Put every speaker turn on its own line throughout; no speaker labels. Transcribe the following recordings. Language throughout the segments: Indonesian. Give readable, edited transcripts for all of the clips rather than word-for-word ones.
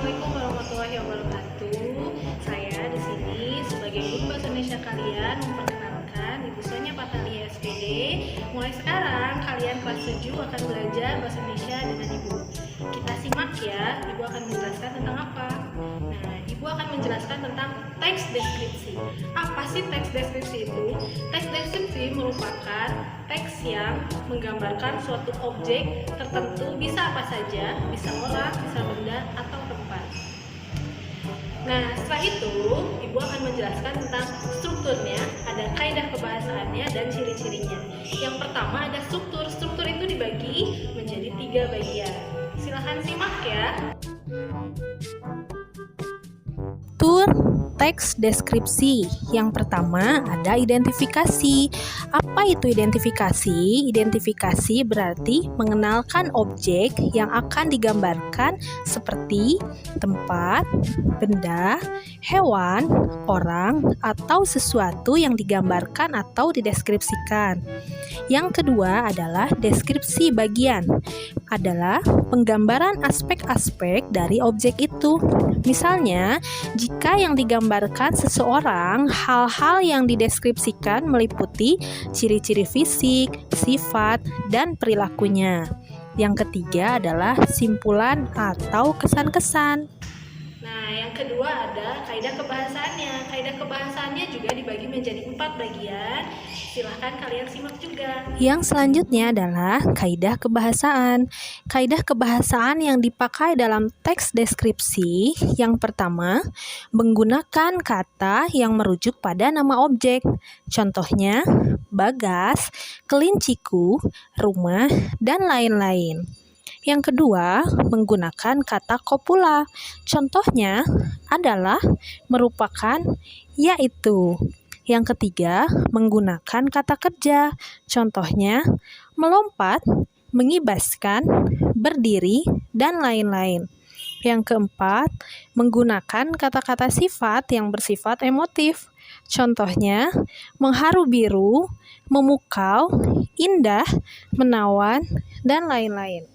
Assalamualaikum warahmatullahi wabarakatuh. Saya di sini sebagai guru bahasa Indonesia kalian memperkenalkan Ibu Sonia Patalia SPD. Mulai sekarang kalian kelas 7 akan belajar bahasa Indonesia dengan Ibu. Kita simak ya, Ibu akan menjelaskan tentang apa? Nah, Ibu akan menjelaskan tentang teks deskripsi. Apa sih teks deskripsi itu? Teks deskripsi merupakan teks yang menggambarkan suatu objek tertentu, bisa apa saja, bisa orang, bisa benda, atau tempat. Nah, setelah itu, Ibu akan menjelaskan tentang strukturnya, ada kaidah kebahasaannya, dan ciri-cirinya. Yang pertama ada struktur. Struktur itu dibagi menjadi 3 bagian. Silahkan simak ya.
Struktur teks deskripsi. Yang pertama ada identifikasi. Apa itu identifikasi? Identifikasi berarti mengenalkan objek yang akan digambarkan seperti tempat, benda, hewan, orang, atau sesuatu yang digambarkan atau dideskripsikan. Yang kedua adalah deskripsi bagian. Adalah penggambaran aspek-aspek dari objek itu. Misalnya, jika yang digambarkan seseorang, hal-hal yang dideskripsikan meliputi ciri-ciri fisik, sifat, dan perilakunya. Yang ketiga adalah simpulan atau kesan-kesan.
Nah, yang kedua ada kaidah kebahasaannya. Kaidah kebahasaannya juga dibagi menjadi 4 bagian. Silahkan kalian simak juga.
Yang selanjutnya adalah kaidah kebahasaan. Kaidah kebahasaan yang dipakai dalam teks deskripsi, yang pertama, menggunakan kata yang merujuk pada nama objek. Contohnya, bagas, kelinciku, rumah, dan lain-lain. Yang kedua, menggunakan kata kopula. Contohnya adalah merupakan, yaitu. Yang ketiga, menggunakan kata kerja. Contohnya, melompat, mengibaskan, berdiri, dan lain-lain. Yang keempat, menggunakan kata-kata sifat yang bersifat emotif. Contohnya, mengharu biru, memukau, indah, menawan, dan lain-lain.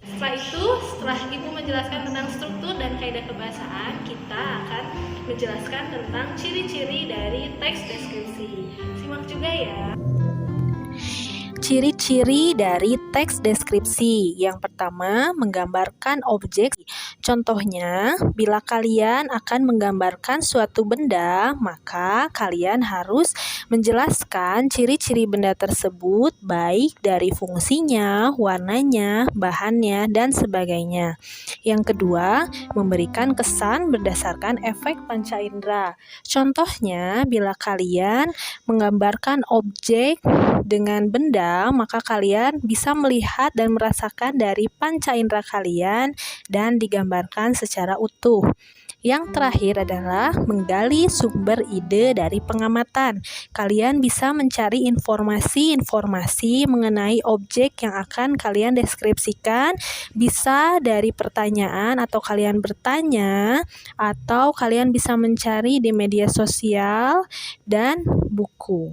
Setelah itu, setelah Ibu menjelaskan tentang struktur dan kaidah kebahasaan, kita akan menjelaskan tentang ciri-ciri dari teks deskripsi. Simak juga ya.
Ciri-ciri dari teks deskripsi. Yang pertama, menggambarkan objek. Contohnya, bila kalian akan menggambarkan suatu benda, maka kalian harus menjelaskan ciri-ciri benda tersebut, baik dari fungsinya, warnanya, bahannya, dan sebagainya. Yang kedua, memberikan kesan berdasarkan efek panca indera. Contohnya, bila kalian menggambarkan objek dengan benda, maka kalian bisa melihat dan merasakan dari panca indera kalian dan digambarkan secara utuh. Yang terakhir adalah menggali sumber ide dari pengamatan. Kalian bisa mencari informasi-informasi mengenai objek yang akan kalian deskripsikan, bisa dari pertanyaan atau kalian bertanya, atau kalian bisa mencari di media sosial dan buku.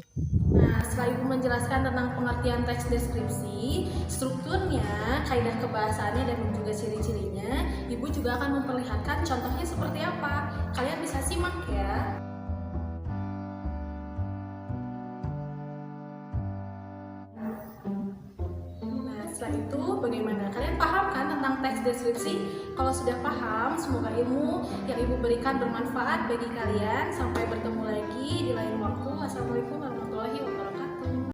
Nah, setelah Ibu menjelaskan tentang pengertian teks deskripsi, strukturnya, kaidah kebahasaannya, dan juga ciri-cirinya, Ibu juga akan memperlihatkan contohnya seperti apa. Kalian bisa simak ya. Nah, setelah itu bagaimana? Kalian paham kan tentang teks deskripsi? Kalau sudah paham, semoga ilmu yang Ibu berikan bermanfaat bagi kalian. Sampai bertemu